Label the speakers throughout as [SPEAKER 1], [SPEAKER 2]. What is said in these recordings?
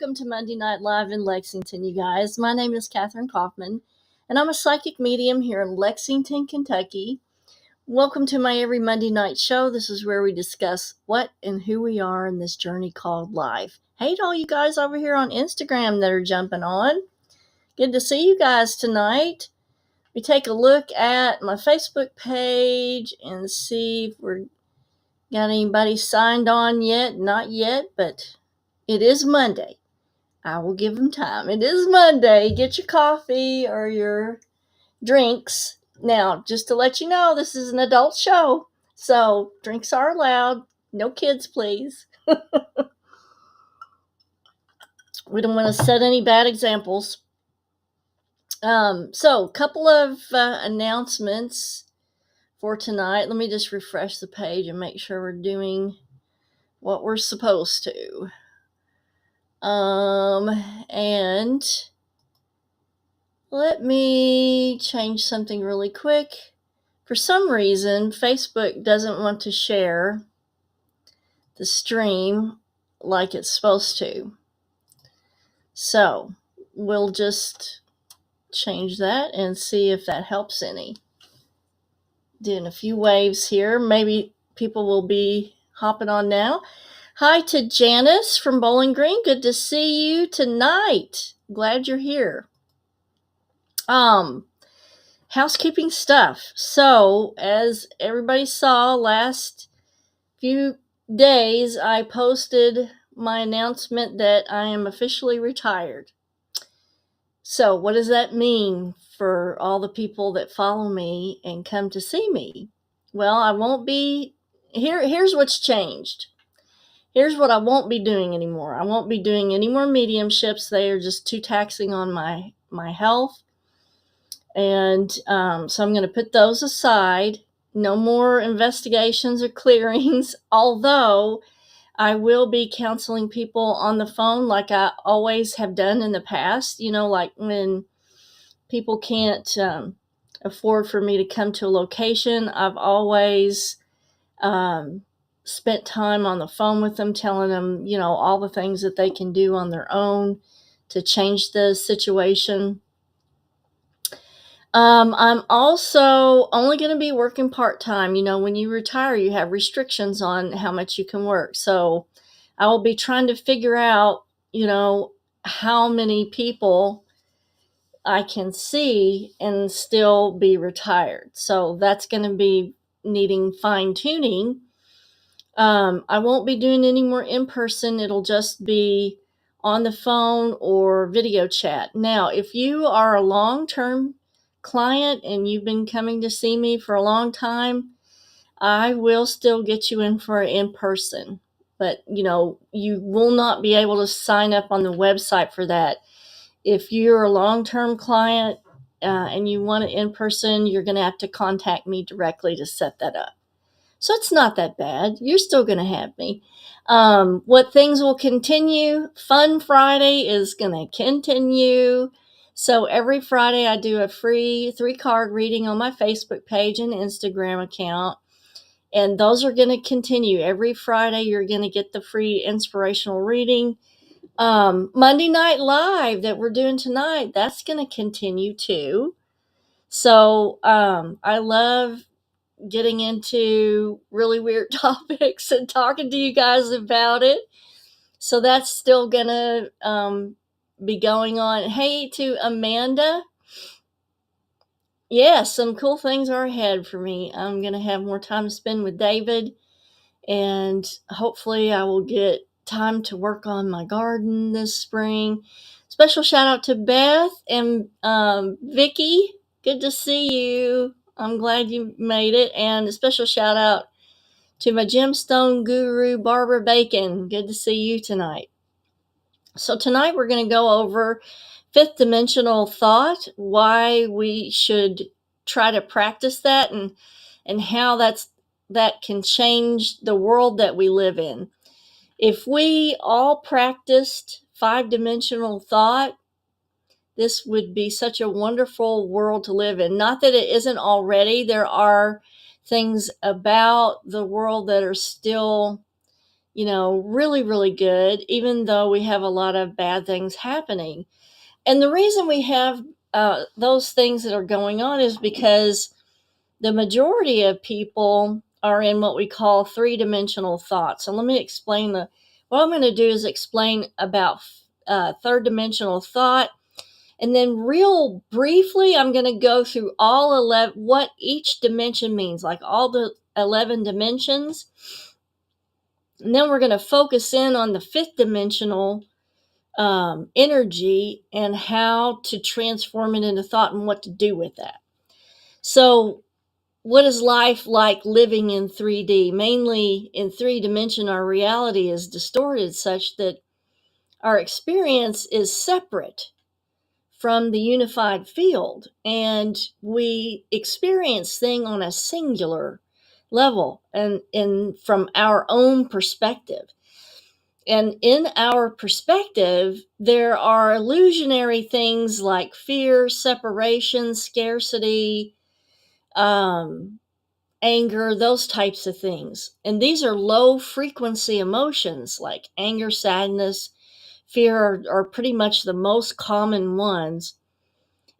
[SPEAKER 1] welcome to Monday Night Live in Lexington, you guys. My name is Kathryn Kauffman, and I'm a psychic medium here in Lexington, Kentucky. Welcome to my every Monday night show. This is where we discuss what and who we are in this journey called life. Hey to all you guys over here on Instagram that are jumping on. Good to see you guys tonight. We take a look at my Facebook page and see if we're got anybody signed on yet. Not yet, but it is Monday. I will give them time. It is Monday. Get your coffee or your drinks. Now, just to let you know, this is an adult show, so drinks are allowed. No kids, please. We don't want to set any bad examples. So, a couple of announcements for tonight. Let me just refresh the page and make sure we're doing what we're supposed to. And let me change something really quick. For some reason, Facebook doesn't want to share the stream like it's supposed to. So we'll just change that and see if that helps any. Doing a few waves here. Maybe people will be hopping on now. Hi to Janice from Bowling Green. Good to see you tonight. Glad you're here. Housekeeping stuff. So, as everybody saw last few days, I posted my announcement that I am officially retired. So, what does that mean for all the people that follow me and come to see me? Well, I won't be here's what's changed. Here's what I won't be doing anymore. I won't be doing any more mediumships. They are just too taxing on my health. And so I'm going to put those aside. No more investigations or clearings, although I will be counseling people on the phone like I always have done in the past. You know, like when people can't afford for me to come to a location, I've always spent time on the phone with them, telling them, you know, all the things that they can do on their own to change the situation. I'm also only going to be working part-time. You know, when you retire, you have restrictions on how much you can work. So I will be trying to figure out, you know, how many people I can see and still be retired. So that's going to be needing fine-tuning. I won't be doing any more in-person. It'll just be on the phone or video chat. Now, if you are a long-term client and you've been coming to see me for a long time, I will still get you in for in-person. But, you know, you will not be able to sign up on the website for that. If you're a long-term client and you want it in-person, you're going to have to contact me directly to set that up. So it's not that bad. You're still going to have me. What things will continue? Fun Friday is going to continue. So every Friday I do a free 3-card reading on my Facebook page and Instagram account. And those are going to continue. Every Friday you're going to get the free inspirational reading. Monday Night Live that we're doing tonight, that's going to continue too. So I love getting into really weird topics and talking to you guys about it. So that's still going to be going on. Hey to Amanda. Yeah, some cool things are ahead for me. I'm going to have more time to spend with David, and hopefully I will get time to work on my garden this spring. Special shout out to Beth and Vicky. Good to see you. I'm glad you made it. And a special shout out to my gemstone guru, Barbara Bacon. Good to see you tonight. So tonight we're going to go over fifth dimensional thought, why we should try to practice that, and how that can change the world that we live in. If we all practiced 5-dimensional thought, this would be such a wonderful world to live in. Not that it isn't already. There are things about the world that are still really, really good, even though we have a lot of bad things happening. And the reason we have those things that are going on is because the majority of people are in what we call three-dimensional thought. So let me explain what I'm going to do is explain about third-dimensional thought. And then real briefly, I'm going to go through all 11, what each dimension means, like all the 11 dimensions. And then we're going to focus in on the fifth dimensional energy and how to transform it into thought and what to do with that. So what is life like living in 3D? Mainly in 3 dimension, our reality is distorted such that our experience is separate from the unified field, and we experience things on a singular level and from our own perspective. And in our perspective, there are illusionary things like fear, separation, scarcity, anger, those types of things. And these are low frequency emotions like anger, sadness, fear are pretty much the most common ones.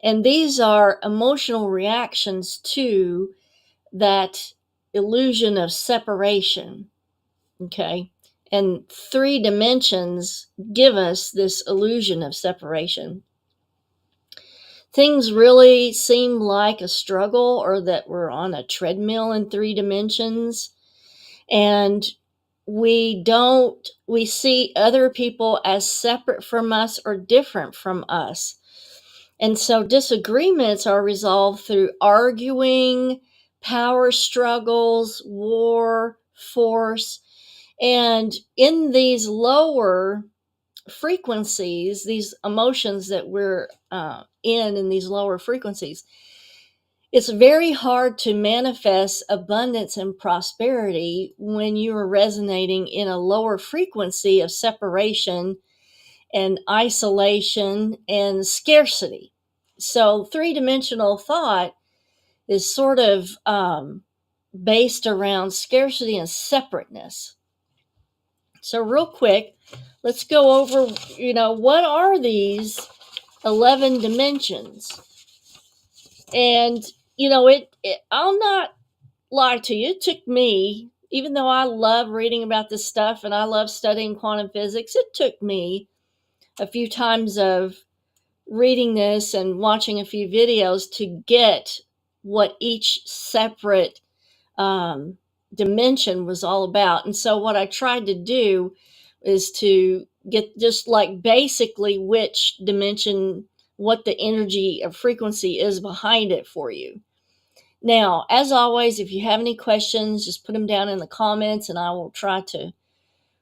[SPEAKER 1] And these are emotional reactions to that illusion of separation. Okay. And 3 dimensions give us this illusion of separation. Things really seem like a struggle or that we're on a treadmill in 3 dimensions. And we see other people as separate from us or different from us. And so disagreements are resolved through arguing, power struggles, war, force. And in these lower frequencies, these emotions that we're in these lower frequencies, it's very hard to manifest abundance and prosperity when you are resonating in a lower frequency of separation and isolation and scarcity. So 3-dimensional thought is sort of based around scarcity and separateness. So real quick, let's go over, what are these 11 dimensions? And, I'll not lie to you. It took me, even though I love reading about this stuff and I love studying quantum physics, it took me a few times of reading this and watching a few videos to get what each separate dimension was all about. And so what I tried to do is to get just like basically which dimension, what the energy of frequency is behind it for you. Now, as always, if you have any questions, just put them down in the comments and I will try to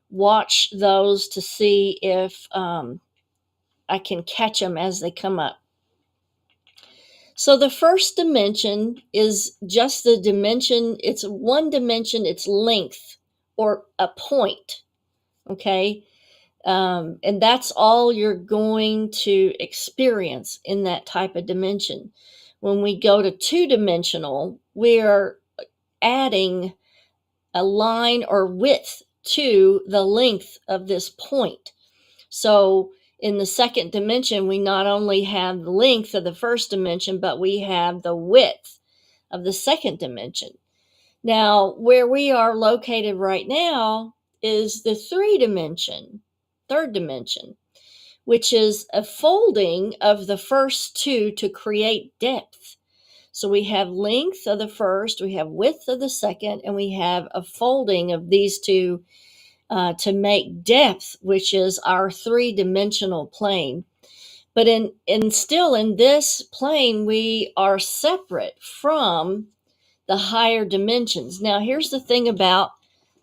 [SPEAKER 1] watch those to see if I can catch them as they come up. So the first dimension is just the dimension. It's one dimension, it's length or a point. Okay. And that's all you're going to experience in that type of dimension. When we go to 2-dimensional, we're adding a line or width to the length of this point. So in the second dimension, we not only have the length of the first dimension, but we have the width of the second dimension. Now, where we are located right now is the third dimension, which is a folding of the first two to create depth. So we have length of the first, we have width of the second, and we have a folding of these two to make depth, which is our 3-dimensional plane. But still in this plane, we are separate from the higher dimensions. Now, here's the thing about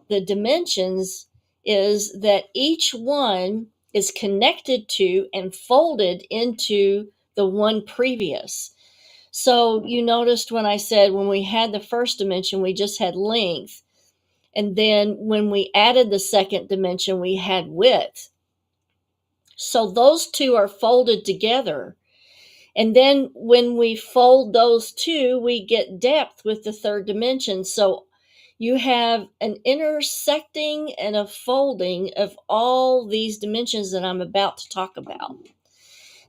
[SPEAKER 1] the dimensions is that each one is connected to and folded into the one previous. So you noticed when I said when we had the first dimension, we just had length. And then when we added the second dimension, we had width. So those two are folded together. And then when we fold those two, we get depth with the third dimension. So you have an intersecting and a folding of all these dimensions that I'm about to talk about.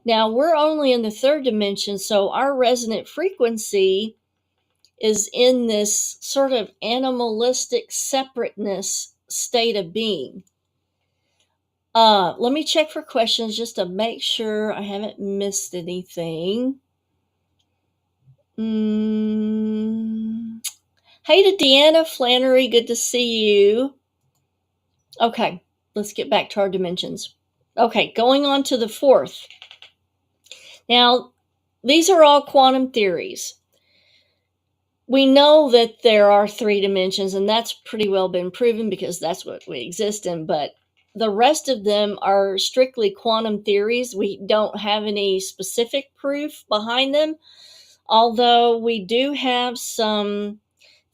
[SPEAKER 1] Now, we're only in the third dimension, so our resonant frequency is in this sort of animalistic separateness state of being. Let me check for questions just to make sure I haven't missed anything. Hey to Deanna Flannery, good to see you. Okay, let's get back to our dimensions. Okay, going on to the fourth. Now, these are all quantum theories. We know that there are 3 dimensions, and that's pretty well been proven because that's what we exist in, but the rest of them are strictly quantum theories. We don't have any specific proof behind them, although we do have some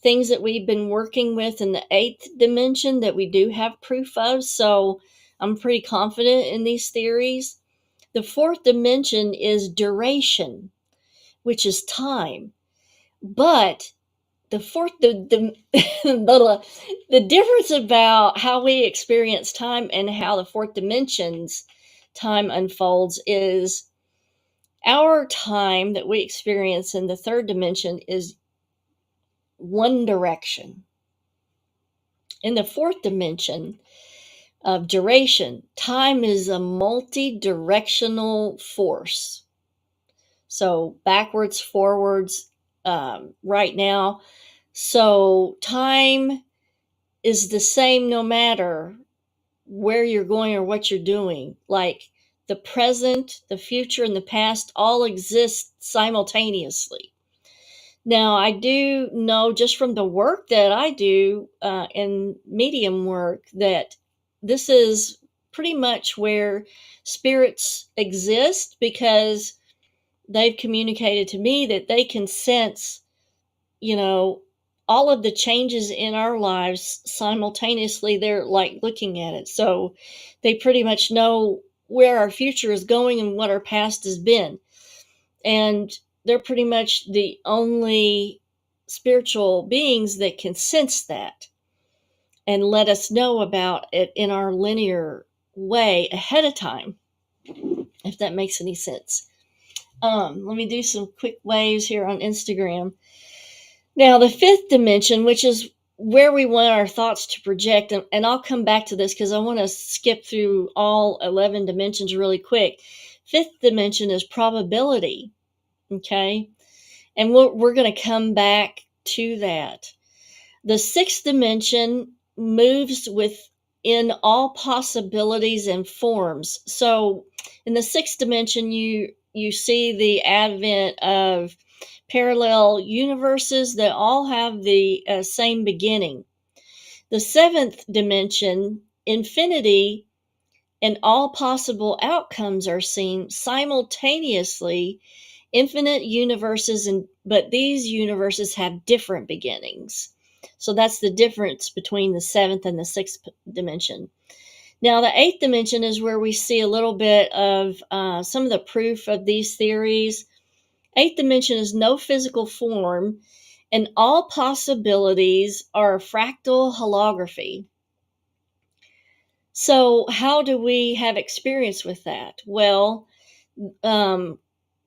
[SPEAKER 1] things that we've been working with in the 8th dimension that we do have proof of, so I'm pretty confident in these theories. The 4th dimension is duration, which is time. But the difference about how we experience time and how the 4th dimension's time unfolds is our time that we experience in the 3rd dimension is one direction. In the 4th dimension of duration, time is a multi-directional force. So backwards, forwards, right now. So time is the same no matter where you're going or what you're doing. Like the present, the future, and the past all exist simultaneously. Now, I do know just from the work that I do in medium work that this is pretty much where spirits exist, because they've communicated to me that they can sense, all of the changes in our lives simultaneously. They're like looking at it. So they pretty much know where our future is going and what our past has been. And they're pretty much the only spiritual beings that can sense that and let us know about it in our linear way ahead of time, if that makes any sense. Let me do some quick waves here on Instagram. Now, the 5th dimension, which is where we want our thoughts to project, and I'll come back to this because I want to skip through all 11 dimensions really quick. 5th dimension is probability, okay? And we're going to come back to that. The 6th dimension moves within all possibilities and forms. So in the 6th dimension, you see the advent of parallel universes that all have the same beginning. The 7th dimension, infinity, and all possible outcomes are seen simultaneously. Infinite universes, but these universes have different beginnings. So that's the difference between the 7th and the 6th dimension. Now, the 8th dimension is where we see a little bit of some of the proof of these theories. 8th dimension is no physical form, and all possibilities are fractal holography. So how do we have experience with that? Well,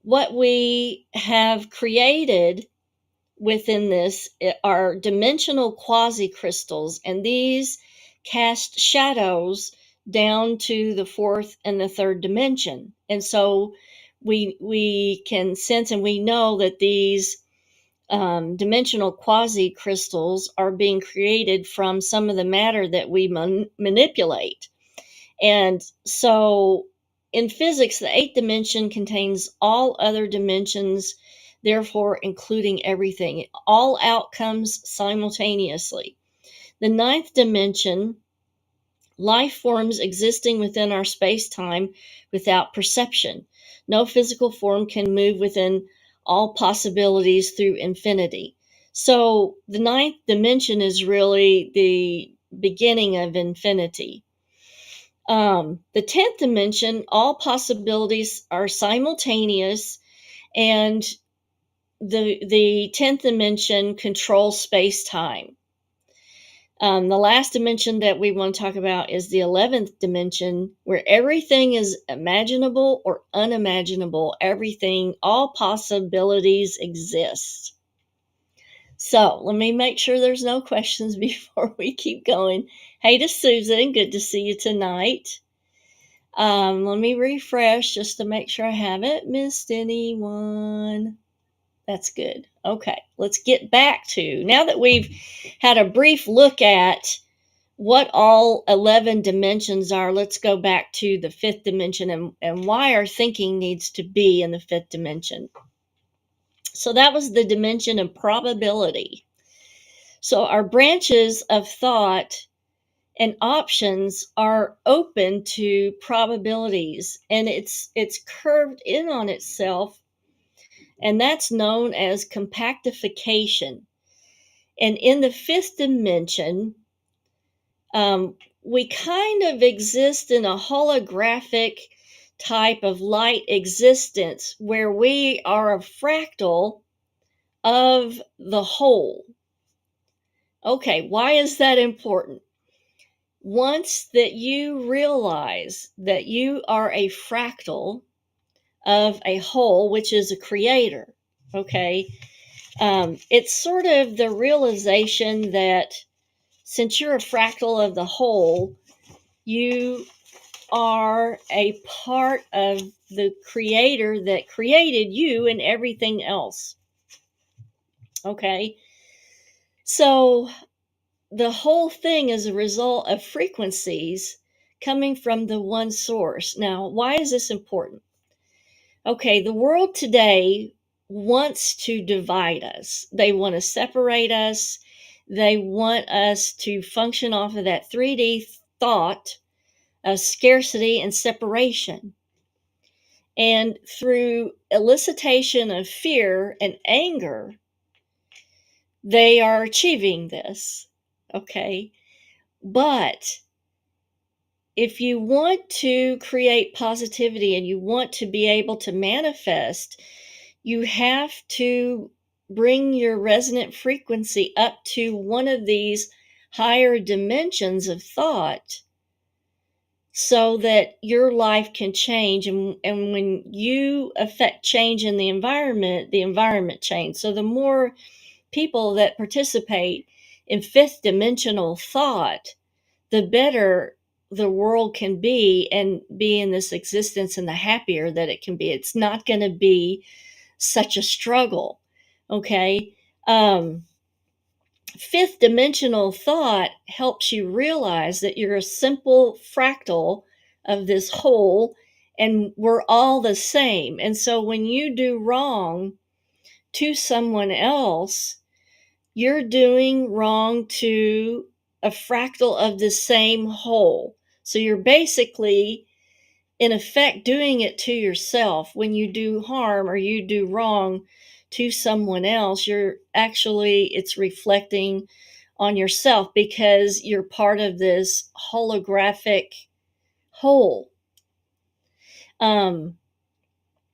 [SPEAKER 1] what we have created within this are dimensional quasi-crystals, and these cast shadows down to the 4th and the 3rd dimension. And so we can sense, and we know that these dimensional quasi-crystals are being created from some of the matter that we manipulate. And so in physics, the 8th dimension contains all other dimensions, therefore including everything, all outcomes simultaneously. The 9th dimension, life forms existing within our space-time without perception. No physical form can move within all possibilities through infinity. So the 9th dimension is really the beginning of infinity. The 10th dimension, all possibilities are simultaneous, and the 10th dimension controls space-time. The last dimension that we want to talk about is the 11th dimension, where everything is imaginable or unimaginable. Everything, all possibilities exist. So let me make sure there's no questions before we keep going. Hey to Susan, good to see you tonight. Let me refresh just to make sure I haven't missed anyone. That's good. Okay, let's get back to, now that we've had a brief look at what all 11 dimensions are, let's go back to the fifth dimension and why our thinking needs to be in the fifth dimension. So that was the dimension of probability. So our branches of thought and options are open to probabilities, and it's curved in on itself, and that's known as compactification. And in the fifth dimension, we kind of exist in a holographic type of light existence where we are a fractal of the whole. Okay, why is that important? Once that you realize that you are a fractal of a whole, which is a creator, okay, it's sort of the realization that since you're a fractal of the whole, you are a part of the creator that created you and everything else. Okay, so the whole thing is a result of frequencies coming from the one source. Now, why is this important? Okay, the world today wants to divide us. They want to separate us. They want us to function off of that 3D thought of scarcity and separation. And through elicitation of fear and anger, they are achieving this. Okay, but if you want to create positivity and you want to be able to manifest, you have to bring your resonant frequency up to one of these higher dimensions of thought so that your life can change. And when you affect change in the environment changes. So the more people that participate in fifth dimensional thought, the better the world can be and be in this existence, and the happier that it can be. It's not going to be such a struggle. Okay. Fifth dimensional thought helps you realize that you're a simple fractal of this whole, and we're all the same. And so when you do wrong to someone else, you're doing wrong to a fractal of the same whole. So you're basically, in effect, doing it to yourself. When you do harm or you do wrong to someone else, it's reflecting on yourself because you're part of this holographic whole. Now,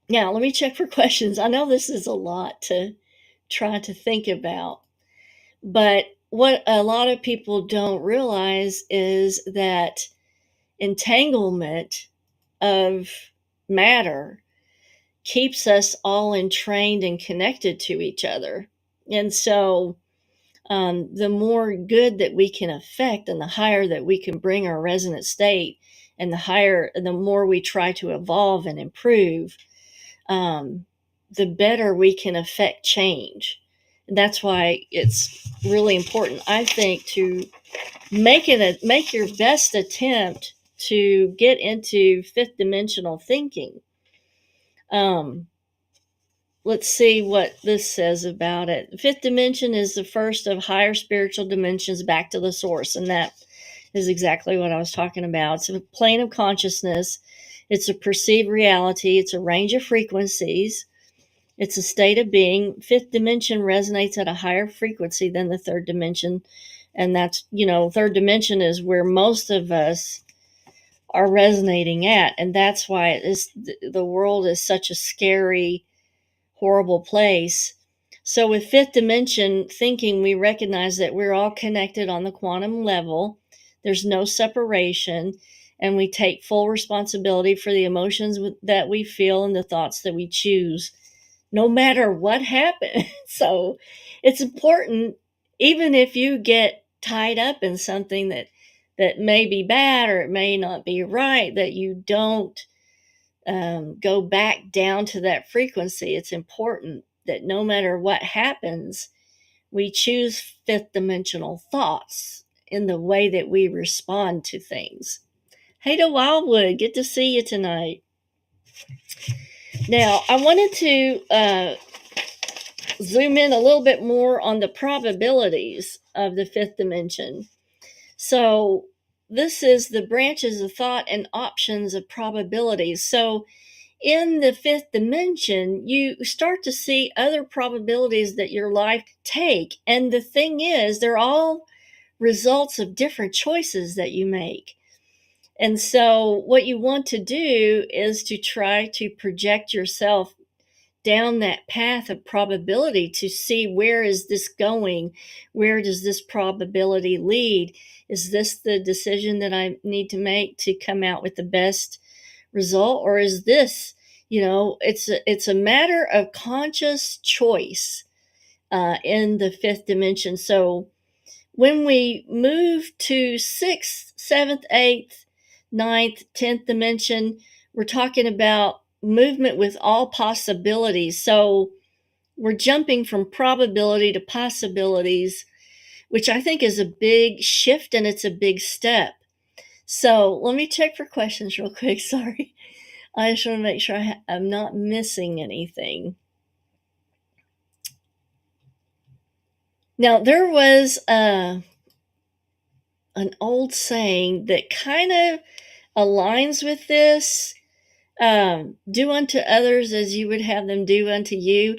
[SPEAKER 1] let me check for questions. I know this is a lot to try to think about, but what a lot of people don't realize is that entanglement of matter keeps us all entrained and connected to each other. And so the more good that we can affect and the higher that we can bring our resonant state, and the more we try to evolve and improve, the better we can affect change. And that's why it's really important, I think, to make your best attempt to get into fifth dimensional thinking. Let's see what this says about it. The fifth dimension is the first of higher spiritual dimensions back to the source, and that is exactly what I was talking about. It's a plane of consciousness. It's a perceived reality. It's a range of frequencies. It's a state of being. Fifth dimension resonates at a higher frequency than the third dimension. And that's, third dimension is where most of us are resonating at. And that's why the world is such a scary, horrible place. So with fifth dimension thinking, we recognize that we're all connected on the quantum level. There's no separation, and we take full responsibility for the emotions that we feel and the thoughts that we choose, no matter what happens. So it's important, even if you get tied up in something that may be bad or it may not be right, that you don't go back down to that frequency. It's important that no matter what happens, we choose fifth dimensional thoughts in the way that we respond to things. Hey to Wildwood, good to see you tonight. Now, I wanted to zoom in a little bit more on the probabilities of the fifth dimension. So, this is the branches of thought and options of probabilities. So, in the fifth dimension, you start to see other probabilities that your life take. And the thing is, they're all results of different choices that you make. And so, what you want to do is to try to project yourself down that path of probability to see, where is this going? Where does this probability lead? Is this the decision that I need to make to come out with the best result? Or is this, it's a matter of conscious choice in the fifth dimension. So when we move to sixth, seventh, eighth, ninth, 10th dimension, we're talking about movement with all possibilities. So we're jumping from probability to possibilities, which I think is a big shift and it's a big step. So let me check for questions real quick. Sorry. I just want to make sure I'm not missing anything. Now, there was an old saying that kind of aligns with this. Do unto others as you would have them do unto you.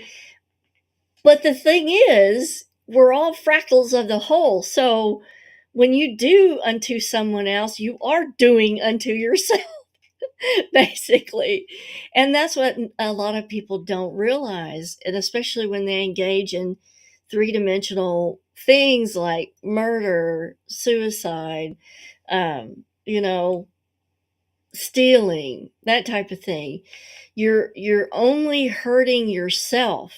[SPEAKER 1] But the thing is, we're all fractals of the whole. So when you do unto someone else, you are doing unto yourself, basically. And that's what a lot of people don't realize. And especially when they engage in three-dimensional things like murder, suicide, stealing, that type of thing. You're only hurting yourself.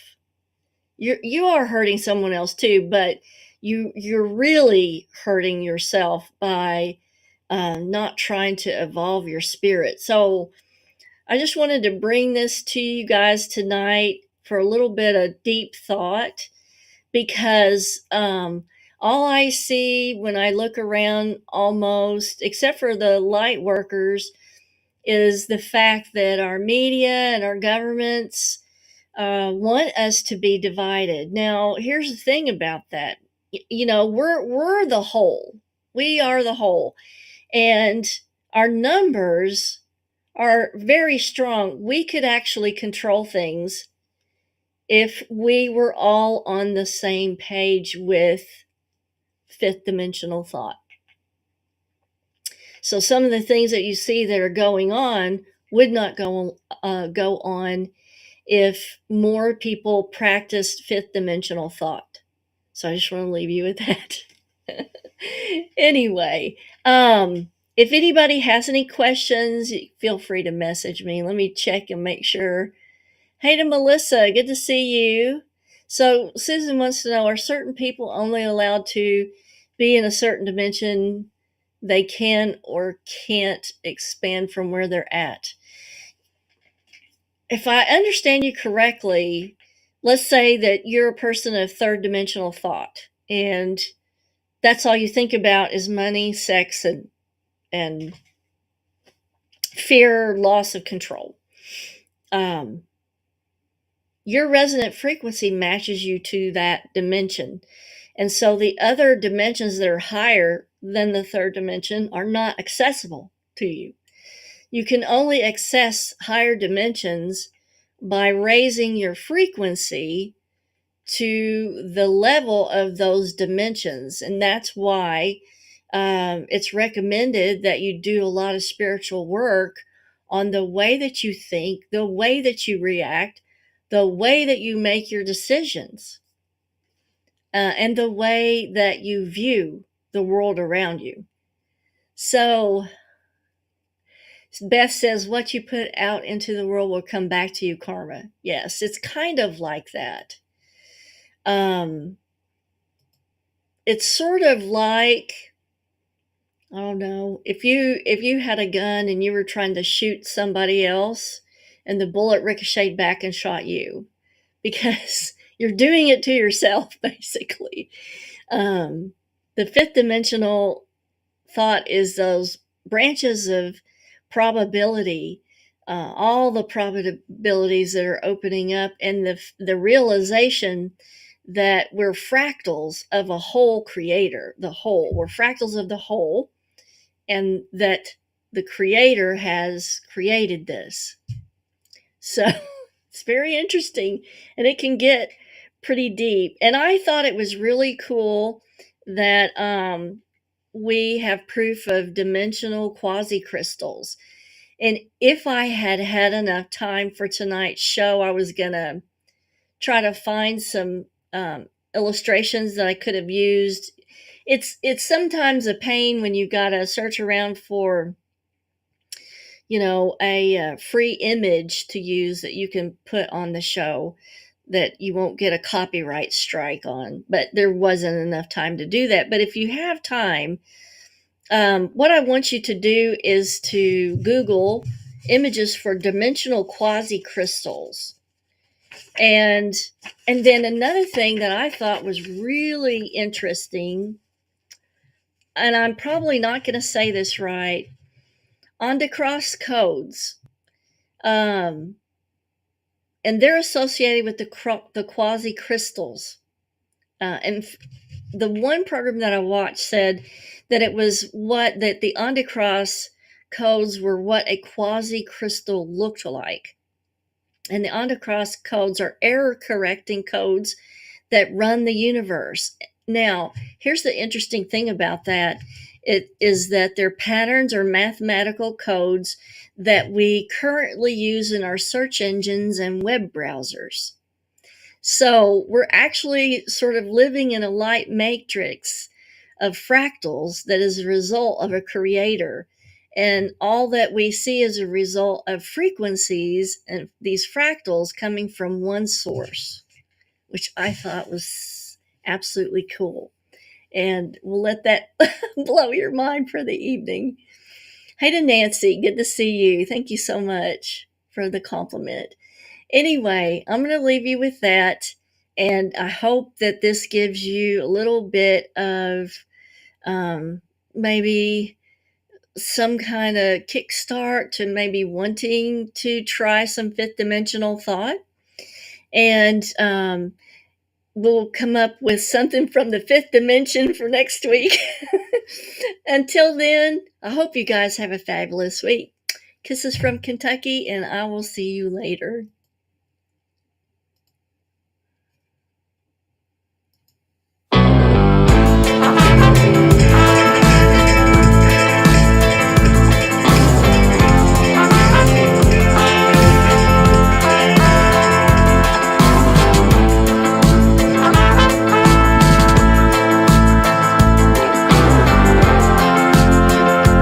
[SPEAKER 1] You are hurting someone else too, but you're really hurting yourself by not trying to evolve your spirit. So I just wanted to bring this to you guys tonight for a little bit of deep thought, because all I see when I look around, almost, except for the light workers, is the fact that our media and our governments want us to be divided. Now, here's the thing about that. We're the whole. We are the whole, and our numbers are very strong. We could actually control things if we were all on the same page with fifth dimensional thought. So some of the things that you see that are going on would not go on if more people practiced fifth dimensional thought. So I just want to leave you with that. Anyway, if anybody has any questions, feel free to message me. Let me check and make sure. Hey to Melissa, good to see you. So Susan wants to know, are certain people only allowed to be in a certain dimension? They can or can't expand from where they're at. If I understand you correctly, let's say that you're a person of third dimensional thought, and that's all you think about is money, sex, and fear, loss of control. Your resonant frequency matches you to that dimension. And so the other dimensions that are higher than the third dimension are not accessible to you. You can only access higher dimensions by raising your frequency to the level of those dimensions. And that's why it's recommended that you do a lot of spiritual work on the way that you think, the way that you react, the way that you make your decisions. and the way that you view the world around you. So Beth says, what you put out into the world will come back to you, karma. Yes, it's kind of like that. It's sort of like, I don't know, if you had a gun and you were trying to shoot somebody else and the bullet ricocheted back and shot you, because you're doing it to yourself, basically. The fifth dimensional thought is those branches of probability, all the probabilities that are opening up, and the realization that we're fractals of a whole creator, the whole. We're fractals of the whole, and that the creator has created this. So it's very interesting, and it can get pretty deep. And I thought it was really cool that we have proof of dimensional quasi-crystals. And if I had had enough time for tonight's show, I was going to try to find some illustrations that I could have used. It's sometimes a pain when you got to search around for, a free image to use that you can put on the show that you won't get a copyright strike on. But there wasn't enough time to do that. But if you have time, what I want you to do is to Google images for dimensional quasi-crystals. And then another thing that I thought was really interesting, and I'm probably not going to say this right, Ondicross codes. And they're associated with the quasi-crystals. And the one program that I watched said that it was that the Ondicross codes were what a quasi-crystal looked like. And the Ondicross codes are error-correcting codes that run the universe. Now, here's the interesting thing about that. It is that their patterns are mathematical codes that we currently use in our search engines and web browsers. So we're actually sort of living in a light matrix of fractals that is a result of a creator. And all that we see is a result of frequencies and these fractals coming from one source, which I thought was absolutely cool. And we'll let that blow your mind for the evening. Hey to Nancy, good to see you. Thank you so much for the compliment. Anyway, I'm going to leave you with that. And I hope that this gives you a little bit of maybe some kind of kickstart to maybe wanting to try some fifth dimensional thought. And we'll come up with something from the fifth dimension for next week. Until then, I hope you guys have a fabulous week. Kisses from Kentucky, and I will see you later.